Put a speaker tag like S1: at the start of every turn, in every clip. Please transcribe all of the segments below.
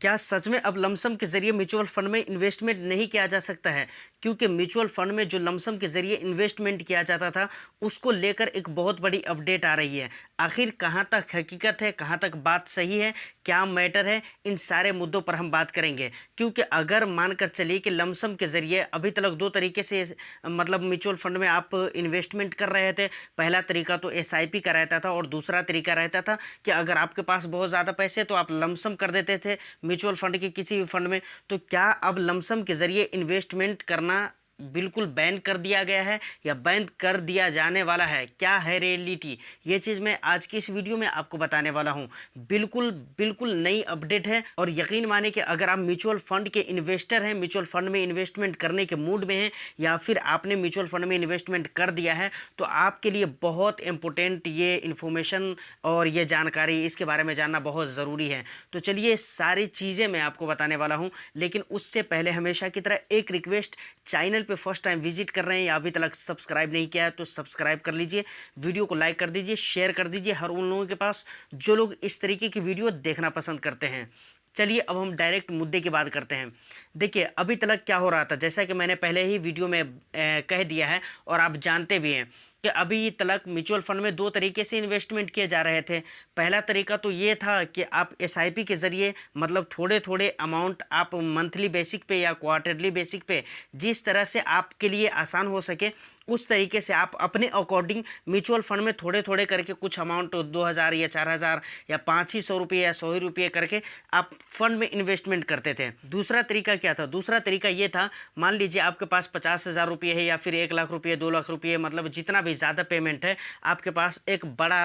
S1: क्या सच में अब लमसम के ज़रिए म्यूचुअल फंड में इन्वेस्टमेंट नहीं किया जा सकता है? क्योंकि म्यूचुअल फंड में जो लमसम के ज़रिए इन्वेस्टमेंट किया जाता था, उसको लेकर एक बहुत बड़ी अपडेट आ रही है। आखिर कहाँ तक हकीकत है, कहाँ तक बात सही है, क्या मैटर है, इन सारे मुद्दों पर हम बात करेंगे। क्योंकि अगर मानकर चलिए कि लमसम के ज़रिए अभी तक दो तरीके से मतलब म्यूचुअल फंड में आप इन्वेस्टमेंट कर रहे थे। पहला तरीका तो एसआईपी का रहता था और दूसरा तरीका रहता था कि अगर आपके पास बहुत ज़्यादा पैसे तो आप लमसम कर देते थे म्यूचुअल फंड के किसी भी फंड में। तो क्या अब लमसम के ज़रिए इन्वेस्टमेंट करना बिल्कुल बैन कर दिया गया है या बैन कर दिया जाने वाला है? क्या है रियलिटी, ये चीज़ मैं आज की इस वीडियो में आपको बताने वाला हूँ। बिल्कुल बिल्कुल नई अपडेट है और यकीन माने कि अगर आप म्यूचुअल फंड के इन्वेस्टर हैं, म्यूचुअल फंड में इन्वेस्टमेंट करने के मूड में हैं या फिर आपने म्यूचुअल फंड में इन्वेस्टमेंट कर दिया है, तो आपके लिए बहुत इंपॉर्टेंट ये इन्फॉर्मेशन और ये जानकारी, इसके बारे में जानना बहुत ज़रूरी है। तो चलिए सारी चीज़ें मैं आपको बताने वाला हूँ, लेकिन उससे पहले हमेशा की तरह एक रिक्वेस्ट, चैनल पे फर्स्ट टाइम विजिट कर रहे हैं या अभी तक सब्सक्राइब नहीं किया है तो सब्सक्राइब कर लीजिए, वीडियो को लाइक कर दीजिए, शेयर कर दीजिए हर उन लोगों के पास जो लोग इस तरीके की वीडियो देखना पसंद करते हैं। चलिए अब हम डायरेक्ट मुद्दे की बात करते हैं। देखिए अभी तक क्या हो रहा था, जैसा कि मैंने पहले ही वीडियो में कह दिया है और आप जानते भी हैं कि अभी तक म्यूचुअल फंड में दो तरीके से इन्वेस्टमेंट किए जा रहे थे। पहला तरीका तो ये था कि आप एसआईपी के ज़रिए मतलब थोड़े थोड़े अमाउंट आप मंथली बेसिक पे या क्वार्टरली बेसिक पे, जिस तरह से आपके लिए आसान हो सके उस तरीके से आप अपने अकॉर्डिंग म्यूचुअल फंड में थोड़े थोड़े करके कुछ अमाउंट 2000 या 4000 या 500 रुपये या 100 रुपये करके आप फंड में इन्वेस्टमेंट करते थे। दूसरा तरीका क्या था? दूसरा तरीका ये था, मान लीजिए आपके पास 50,000 रुपये है या फिर 1 लाख रुपये, 2 लाख रुपये, मतलब जितना भी ज़्यादा पेमेंट है, आपके पास एक बड़ा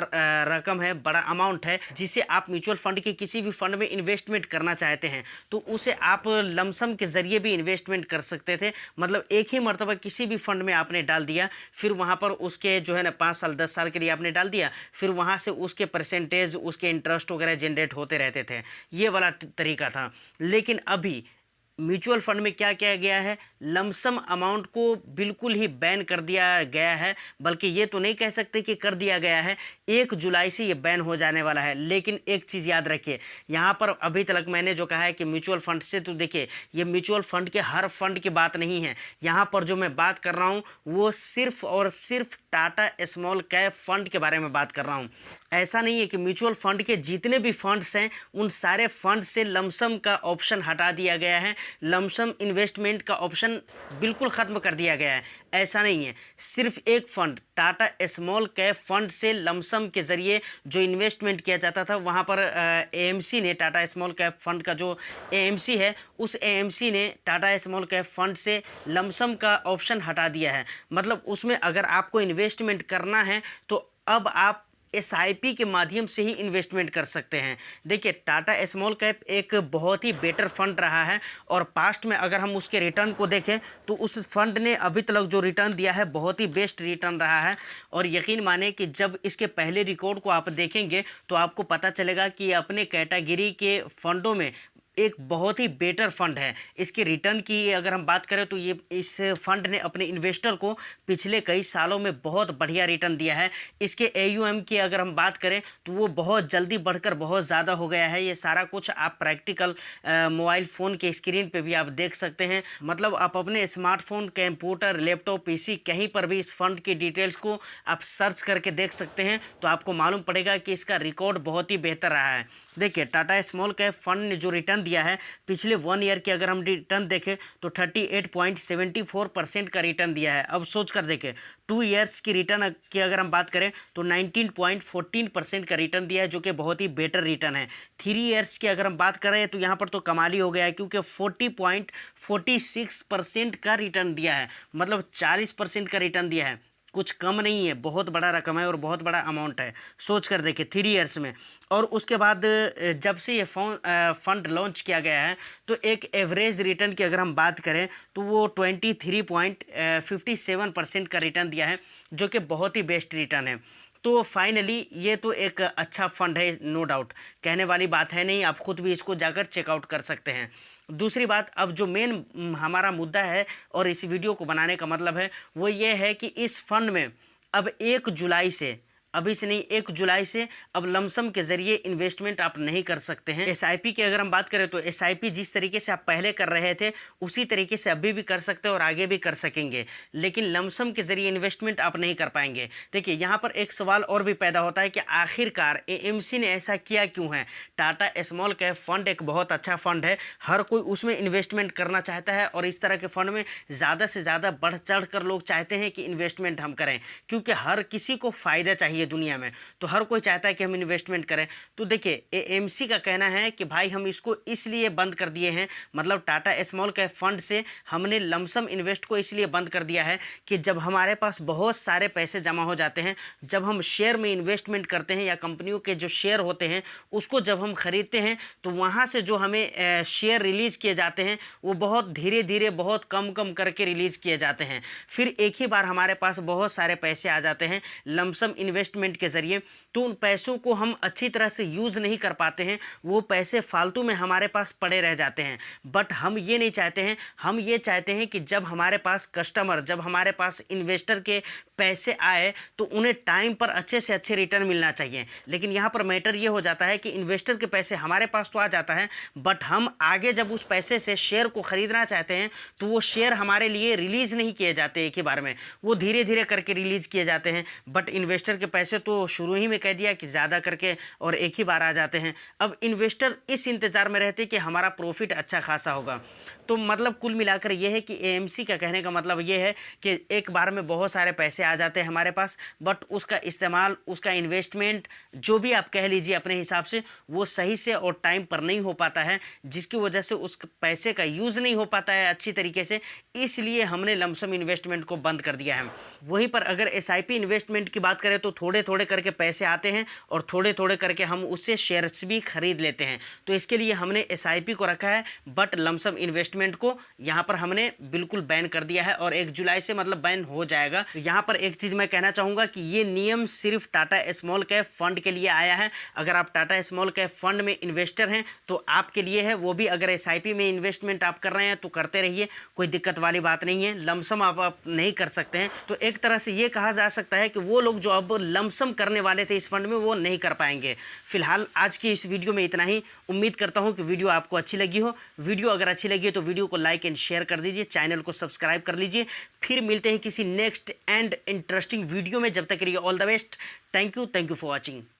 S1: रकम है, बड़ा अमाउंट है जिसे आप म्यूचुअल फंड के किसी भी फंड में इन्वेस्टमेंट करना चाहते हैं, तो उसे आप लमसम के ज़रिए भी इन्वेस्टमेंट कर सकते थे। मतलब एक ही मरतबा किसी भी फंड में आपने डाल दिया, फिर वहाँ पर उसके जो है ना 5 साल 10 साल के लिए आपने डाल दिया, फिर वहाँ से उसके परसेंटेज, उसके इंटरेस्ट वगैरह जनरेट होते रहते थे। ये वाला तरीका था। लेकिन अभी म्यूचुअल फंड में क्या किया गया है, लमसम अमाउंट को बिल्कुल ही बैन कर दिया गया है। बल्कि ये तो नहीं कह सकते कि कर दिया गया है, 1 जुलाई से ये बैन हो जाने वाला है। लेकिन एक चीज़ याद रखिए, यहाँ पर अभी तक मैंने जो कहा है कि म्यूचुअल फंड से, तो देखिए ये म्यूचुअल फंड के हर फंड की बात नहीं है। यहाँ पर जो मैं बात कर रहा हूँ वो सिर्फ और सिर्फ टाटा स्मॉल कैप फंड के बारे में बात कर रहा हूँ। ऐसा नहीं है कि म्यूचुअल फंड के जितने भी फंड्स हैं उन सारे फंड से लमसम का ऑप्शन हटा दिया गया है, लमसम इन्वेस्टमेंट का ऑप्शन बिल्कुल ख़त्म कर दिया गया है। ऐसा नहीं है, सिर्फ एक fund Tata small cap fund से लमसम के ज़रिए जो इन्वेस्टमेंट किया जाता था, वहाँ पर एएमसी ने, टाटा स्मॉल कैप फंड का जो एएमसी है, उस एएमसी ने टाटा स्मॉल कैप फंड से लमसम का ऑप्शन हटा दिया है। मतलब उसमें अगर आपको इन्वेस्टमेंट करना है तो अब आप एसआईपी के माध्यम से ही इन्वेस्टमेंट कर सकते हैं। देखिए टाटा स्मॉल कैप एक बहुत ही बेटर फंड रहा है और पास्ट में अगर हम उसके रिटर्न को देखें तो उस फंड ने अभी तक जो रिटर्न दिया है बहुत ही बेस्ट रिटर्न रहा है। और यकीन माने कि जब इसके पहले रिकॉर्ड को आप देखेंगे तो आपको पता चलेगा कि अपने कैटेगरी के फंडों में एक बहुत ही बेटर फंड है। इसके रिटर्न की अगर हम बात करें तो ये इस फंड ने अपने इन्वेस्टर को पिछले कई सालों में बहुत बढ़िया रिटर्न दिया है। इसके एयूएम की अगर हम बात करें तो वो बहुत जल्दी बढ़कर बहुत ज़्यादा हो गया है। ये सारा कुछ आप प्रैक्टिकल मोबाइल फ़ोन के स्क्रीन पे भी आप देख सकते हैं। मतलब आप अपने स्मार्टफोन, कंप्यूटर, लैपटॉप, पीसी कहीं पर भी इस फंड की डिटेल्स को आप सर्च करके देख सकते हैं तो आपको मालूम पड़ेगा कि इसका रिकॉर्ड बहुत ही बेहतर रहा है। देखिए टाटा स्मॉल कैप फंड ने जो रिटर्न दिया है पिछले 1 ईयर के अगर हम रिटर्न देखें तो 38.74% का रिटर्न दिया है। अब सोच कर देखें 2 ईयर्स की रिटर्न की अगर हम बात करें तो 19.14% का रिटर्न दिया है, जो कि बहुत ही बेटर रिटर्न है। 3 ईयर्स की अगर हम बात करें तो यहाँ पर तो कमाल ही हो गया है, क्योंकि 40.46% का रिटर्न दिया है। मतलब 40% का रिटर्न दिया है, कुछ कम नहीं है, बहुत बड़ा रकम है और बहुत बड़ा अमाउंट है। सोच कर देखिए 3 ईयर्स में। और उसके बाद जब से ये फंड लॉन्च किया गया है तो एक एवरेज रिटर्न की अगर हम बात करें तो वो 23.57% का रिटर्न दिया है, जो कि बहुत ही बेस्ट रिटर्न है। तो फाइनली ये तो एक अच्छा फंड है, नो डाउट, कहने वाली बात है नहीं, आप खुद भी इसको जाकर चेकआउट कर सकते हैं। दूसरी बात, अब जो मेन हमारा मुद्दा है और इस वीडियो को बनाने का मतलब है वो ये है कि इस फंड में अब 1 जुलाई से अभी से नहीं, 1 जुलाई से अब लमसम के ज़रिए इन्वेस्टमेंट आप नहीं कर सकते हैं। एसआईपी की अगर हम बात करें तो एसआईपी जिस तरीके से आप पहले कर रहे थे उसी तरीके से अभी भी कर सकते हैं और आगे भी कर सकेंगे, लेकिन लमसम के ज़रिए इन्वेस्टमेंट आप नहीं कर पाएंगे। देखिए यहाँ पर एक सवाल और भी पैदा होता है कि आखिरकार एएमसी ने ऐसा किया क्यों है। टाटा स्मॉल कैप फंड एक बहुत अच्छा फंड है, हर कोई उसमें इन्वेस्टमेंट करना चाहता है और इस तरह के फंड में ज़्यादा से ज़्यादा बढ़ चढ़ कर लोग चाहते हैं कि इन्वेस्टमेंट हम करें, क्योंकि हर किसी को फ़ायदा चाहिए दुनिया में, तो हर कोई चाहता है कि हम इन्वेस्टमेंट करें। तो देखिए एएमसी का कहना है कि भाई हम इसको इसलिए बंद कर दिए हैं, मतलब टाटा स्मॉल कैप फंड से हमने लमसम इन्वेस्ट को इसलिए बंद कर दिया है कि जब हमारे पास बहुत सारे पैसे जमा हो जाते हैं, जब हम शेयर में इन्वेस्टमेंट करते हैं या कंपनियों के जो शेयर होते हैं उसको जब हम खरीदते हैं तो वहाँ से जो हमें शेयर रिलीज़ किए जाते हैं वो बहुत धीरे धीरे बहुत कम कम करके रिलीज़ किए जाते हैं। फिर एक ही बार हमारे पास बहुत सारे पैसे आ जाते हैं लमसम इन्वेस्टमेंट के ज़रिए, तो उन पैसों को हम अच्छी तरह से यूज़ नहीं कर पाते हैं, वो पैसे फालतू में हमारे पास पड़े रह जाते हैं। बट हम ये नहीं चाहते हैं, हम ये चाहते हैं कि जब हमारे पास कस्टमर, जब हमारे पास इन्वेस्टर के पैसे आए तो उन्हें टाइम पर अच्छे से अच्छे रिटर्न मिलना चाहिए। लेकिन यहाँ पर मैटर ये हो जाता है कि इन्वेस्टर के पैसे हमारे पास तो आ जाता है, बट हम आगे जब उस पैसे से शेयर को ख़रीदना चाहते हैं तो वो शेयर हमारे लिए रिलीज़ नहीं किए जाते एक ही बार में, वो धीरे धीरे करके रिलीज़ किए जाते हैं। बट इन्वेस्टर के पैसे तो शुरू ही में कह दिया कि ज़्यादा करके और एक ही बार आ जाते हैं। अब इन्वेस्टर इस इंतज़ार में रहते कि हमारा प्रॉफिट अच्छा खासा होगा। तो मतलब कुल मिलाकर ये है कि एएमसी का कहने का मतलब ये है कि एक बार में बहुत सारे पैसे आ जाते हैं हमारे पास, बट उसका इस्तेमाल, उसका इन्वेस्टमेंट जो भी आप कह लीजिए अपने हिसाब से, वो सही से और टाइम पर नहीं हो पाता है, जिसकी वजह से उस पैसे का यूज़ नहीं हो पाता है अच्छी तरीके से। इसलिए हमने लमसम इन्वेस्टमेंट को बंद कर दिया है। वहीं पर अगर एसआईपी इन्वेस्टमेंट की बात करें तो थोड़े थोड़े करके पैसे आते हैं और थोड़े थोड़े करके हम उससे शेयर्स भी खरीद लेते हैं। तो इसके लिए हमने एसआईपी को रखा है, बट लमसम इन्वेस्टमेंट को यहाँ पर हमने बिल्कुल बैन कर दिया है और 1 जुलाई से मतलब बैन हो जाएगा। तो यहाँ पर एक चीज़ मैं कहना चाहूँगा कि ये नियम सिर्फ टाटा स्मॉल कैप फंड के लिए आया है। अगर आप टाटा स्मॉल कैप फंड में इन्वेस्टर हैं तो आपके लिए है, वो भी अगर एसआईपी में इन्वेस्टमेंट आप कर रहे हैं तो करते रहिए, कोई दिक्कत वाली बात नहीं है। लमसम आप नहीं कर सकते हैं। तो एक तरह से ये कहा जा सकता है कि वो लोग जो अब लमसम करने वाले थे इस फंड में वो नहीं कर पाएंगे। फिलहाल आज की इस वीडियो में इतना ही। उम्मीद करता हूँ कि वीडियो आपको अच्छी लगी हो। वीडियो अगर अच्छी लगी है तो वीडियो को लाइक एंड शेयर कर दीजिए, चैनल को सब्सक्राइब कर लीजिए। फिर मिलते हैं किसी नेक्स्ट एंड इंटरेस्टिंग वीडियो में। जब तक के लिए all the best. Thank you for watching.